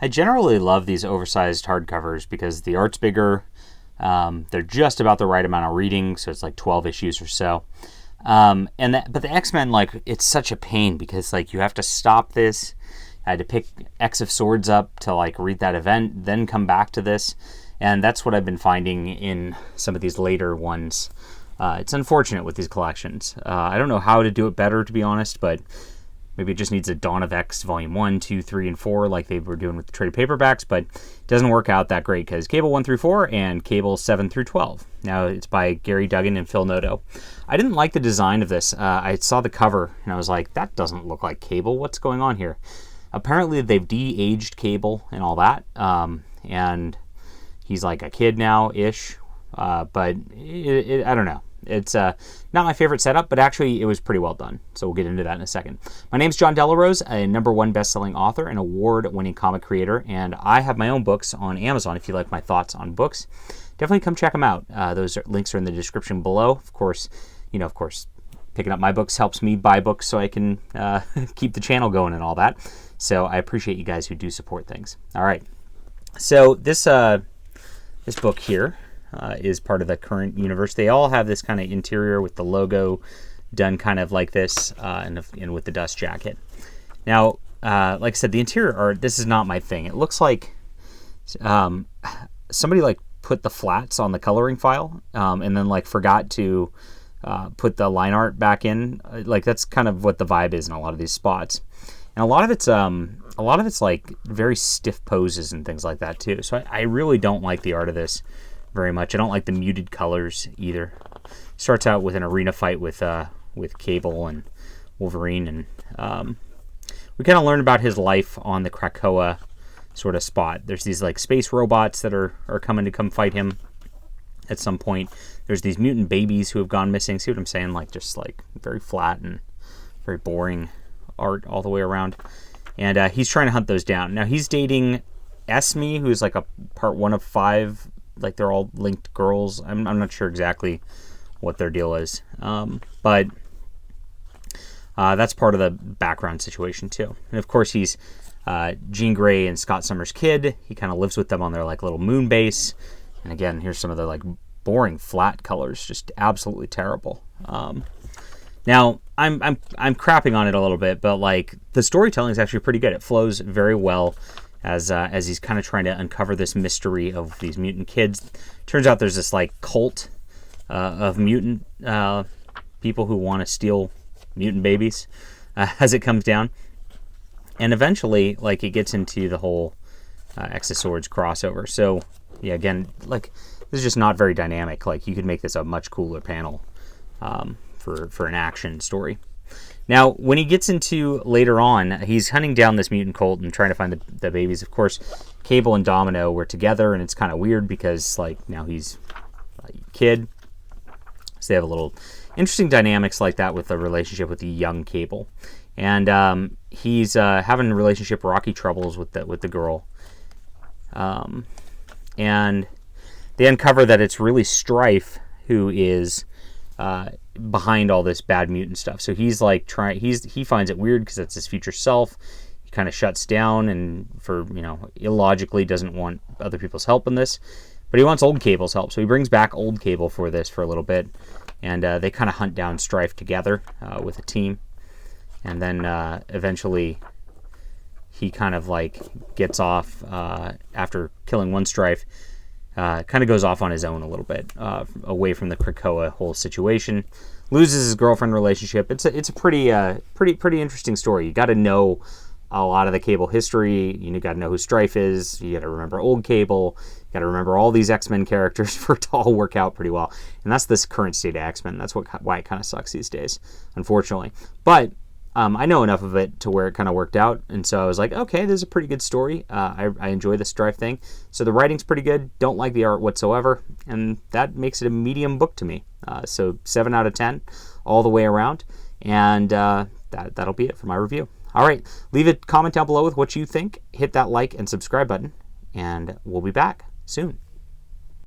I generally love these oversized hardcovers because the art's bigger. They're just about the right amount of reading, so it's like 12 issues or so. But the X-Men, like, it's such a pain because like you have to stop this. I had to pick X of Swords up to like read that event, then come back to this, and that's what I've been finding in some of these later ones. It's unfortunate with these collections. I don't know how to do it better, to be honest, but maybe it just needs a Dawn of X Volume 1, 2, 3, and 4 like they were doing with the trade paperbacks, but it doesn't work out that great because Cable 1 through 4 and Cable 7 through 12. Now it's by Gary Dugan and Phil Noto. I didn't like the design of this. I saw the cover and I was like, that doesn't look like Cable. What's going on here? Apparently they've de-aged Cable and all that, and he's like a kid now-ish, but I don't know. It's not my favorite setup, but actually it was pretty well done. So we'll get into that in a second. My name's John Delarose, a #1 best-selling author and award-winning comic creator, and I have my own books on Amazon if you like my thoughts on books. Definitely come check them out. Links are in the description below. Of course, picking up my books helps me buy books so I can keep the channel going and all that. So I appreciate you guys who do support things. All right. So this book here is part of the current universe. They all have this kind of interior with the logo done kind of like this and with the dust jacket. Now, like I said, the interior art, this is not my thing. It looks like somebody like put the flats on the coloring file and then like forgot to put the line art back in. Like that's kind of what the vibe is in a lot of these spots. And a lot of it's like very stiff poses and things like that too. So I really don't like the art of this very much. I don't like the muted colors either. Starts out with an arena fight with Cable and Wolverine, and we kind of learn about his life on the Krakoa sort of spot. There's these like space robots that are coming to come fight him at some point. There's these mutant babies who have gone missing. See what I'm saying? Like just like very flat and very boring art all the way around. And he's trying to hunt those down. Now he's dating Esme, who's like a part 1 of 5. Like they're all linked girls. I'm not sure exactly what their deal is, but that's part of the background situation too. And of course he's Jean Grey and Scott Summers' kid. He kind of lives with them on their like little moon base. And again, here's some of the like boring flat colors, just absolutely terrible. Now I'm crapping on it a little bit, but like the storytelling is actually pretty good. It flows very well as he's kind of trying to uncover this mystery of these mutant kids. Turns out there's this like cult of mutant people who want to steal mutant babies as it comes down, and eventually like it gets into the whole X of Swords crossover. So yeah, again, like this is just not very dynamic. Like you could make this a much cooler panel for an action story. Now, when he gets into later on, he's hunting down this mutant cult and trying to find the babies. Of course, Cable and Domino were together, and it's kind of weird because like now he's a kid. So they have a little interesting dynamics like that with the relationship with the young Cable. And he's having relationship rocky troubles with the girl. And they uncover that it's really Strife who is behind all this bad mutant stuff. So he's like he finds it weird because it's his future self. He kind of shuts down and illogically doesn't want other people's help in this, but he wants old Cable's help. So he brings back old Cable for this for a little bit, and they kind of hunt down Strife together with a team. And then eventually he kind of like gets off after killing one Strife. Kind of goes off on his own a little bit, away from the Krakoa whole situation. Loses his girlfriend relationship. It's a pretty interesting story. You got to know a lot of the Cable history. You got to know who Strife is. You got to remember old Cable. You got to remember all these X-Men characters for it to all work out pretty well. And that's this current state of X-Men. That's why it kind of sucks these days, unfortunately. But I know enough of it to where it kind of worked out, and so I was like, okay, this is a pretty good story. I enjoy the Strife thing. So the writing's pretty good. Don't like the art whatsoever, and that makes it a medium book to me. So 7 out of 10 all the way around, and that'll be it for my review. All right, leave a comment down below with what you think. Hit that like and subscribe button, and we'll be back soon.